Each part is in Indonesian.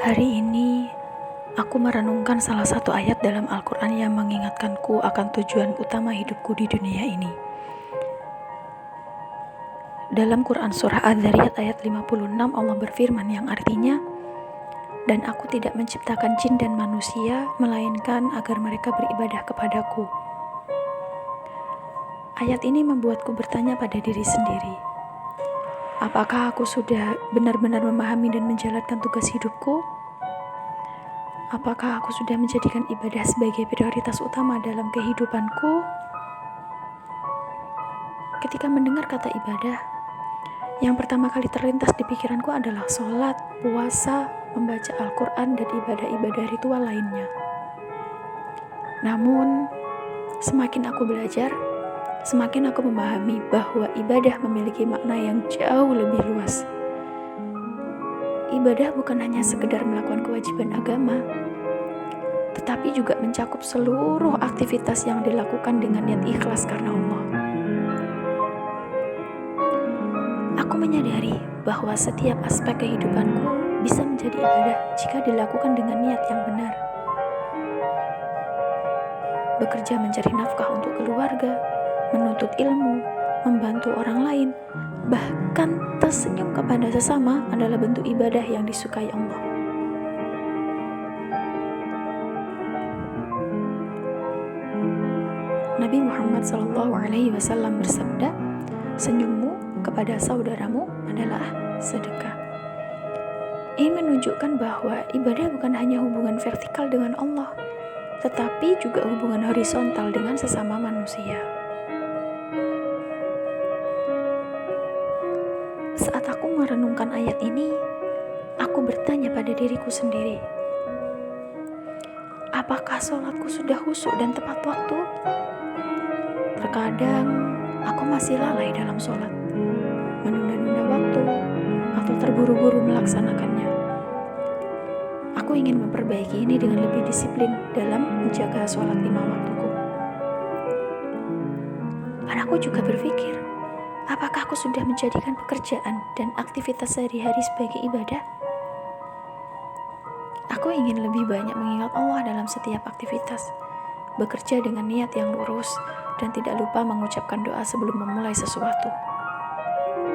Hari ini, aku merenungkan salah satu ayat dalam Al-Quran yang mengingatkanku akan tujuan utama hidupku di dunia ini. Dalam Quran Surah Adz-Dzariyat ayat 56, Allah berfirman yang artinya, "Dan aku tidak menciptakan jin dan manusia, melainkan agar mereka beribadah kepadaku." Ayat ini membuatku bertanya pada diri sendiri, apakah aku sudah benar-benar memahami dan menjalankan tugas hidupku? Apakah aku sudah menjadikan ibadah sebagai prioritas utama dalam kehidupanku? Ketika mendengar kata ibadah, yang pertama kali terlintas di pikiranku adalah sholat, puasa, membaca Al-Quran, dan ibadah-ibadah ritual lainnya. Namun, semakin aku belajar, semakin aku memahami bahwa ibadah memiliki makna yang jauh lebih luas. Ibadah bukan hanya sekedar melakukan kewajiban agama, tetapi juga mencakup seluruh aktivitas yang dilakukan dengan niat ikhlas karena Allah. Aku menyadari bahwa setiap aspek kehidupanku bisa menjadi ibadah jika dilakukan dengan niat yang benar. Bekerja mencari nafkah untuk keluarga, menuntut ilmu, membantu orang lain, bahkan tersenyum kepada sesama adalah bentuk ibadah yang disukai Allah. Nabi Muhammad SAW bersabda, "Senyummu kepada saudaramu adalah sedekah." Ini menunjukkan bahwa ibadah bukan hanya hubungan vertikal dengan Allah, tetapi juga hubungan horizontal dengan sesama manusia. Saat aku merenungkan ayat ini, aku bertanya pada diriku sendiri, apakah sholatku sudah khusyuk dan tepat waktu? Terkadang aku masih lalai dalam sholat, menunda-nunda waktu, atau terburu-buru melaksanakannya. Aku ingin memperbaiki ini dengan lebih disiplin dalam menjaga sholat 5 waktuku. Dan aku juga berpikir, apakah aku sudah menjadikan pekerjaan dan aktivitas sehari-hari sebagai ibadah? Aku ingin lebih banyak mengingat Allah dalam setiap aktivitas, bekerja dengan niat yang lurus, dan tidak lupa mengucapkan doa sebelum memulai sesuatu.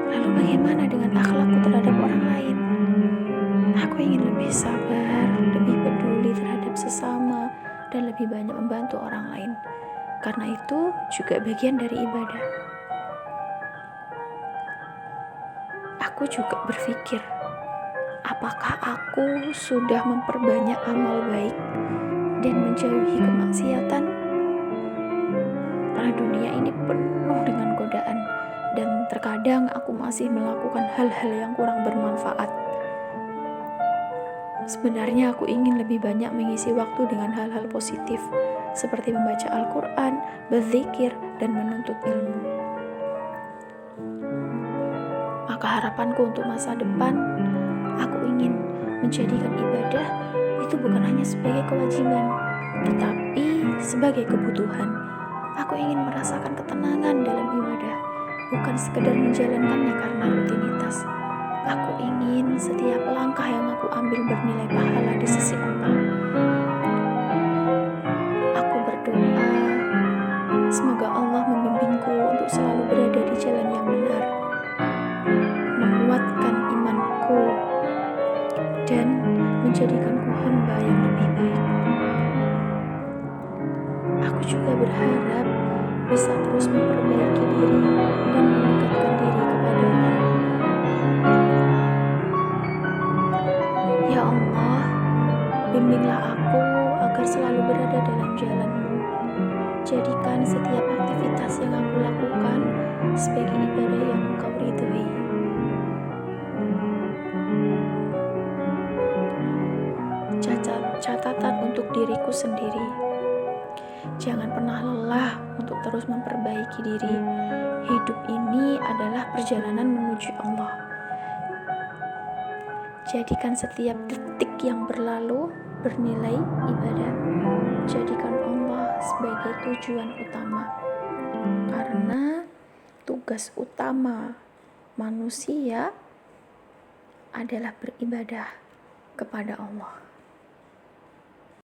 Lalu bagaimana dengan akhlakku terhadap orang lain? Aku ingin lebih sabar, lebih peduli terhadap sesama, dan lebih banyak membantu orang lain. Karena itu juga bagian dari ibadah. Aku juga berpikir, apakah aku sudah memperbanyak amal baik dan menjauhi kemaksiatan? Karena dunia ini penuh dengan godaan, dan terkadang aku masih melakukan hal-hal yang kurang bermanfaat. Sebenarnya aku ingin lebih banyak mengisi waktu dengan hal-hal positif, seperti membaca Al-Quran, berzikir, dan menuntut ilmu. Maka harapanku untuk masa depan, aku ingin menjadikan ibadah itu bukan hanya sebagai kewajiban, tetapi sebagai kebutuhan. Aku ingin merasakan ketenangan dalam ibadah, bukan sekedar menjalankannya karena rutinitas. Aku ingin setiap langkah yang aku ambil bernilai pahala di sisi Allah. Aku berdoa, semoga Allah membimbingku untuk selalu berada di jalan yang benar, menguatkan imanku, dan menjadikanku hamba yang lebih baik. Aku juga berharap bisa terus memperbaiki diri dan mendekatkan diri kepadanya. Ya Allah, bimbinglah aku agar selalu berada dalam jalan-Mu. Jadikan setiap aktivitas yang aku lakukan sebagai ibadah yang Engkau ridhoi. Catatan untuk diriku sendiri. Jangan pernah lelah untuk terus memperbaiki diri. Hidup ini adalah perjalanan menuju Allah. Jadikan setiap detik yang berlalu bernilai ibadah. Jadikan Allah sebagai tujuan utama. Karena tugas utama manusia adalah beribadah. kepada Allah.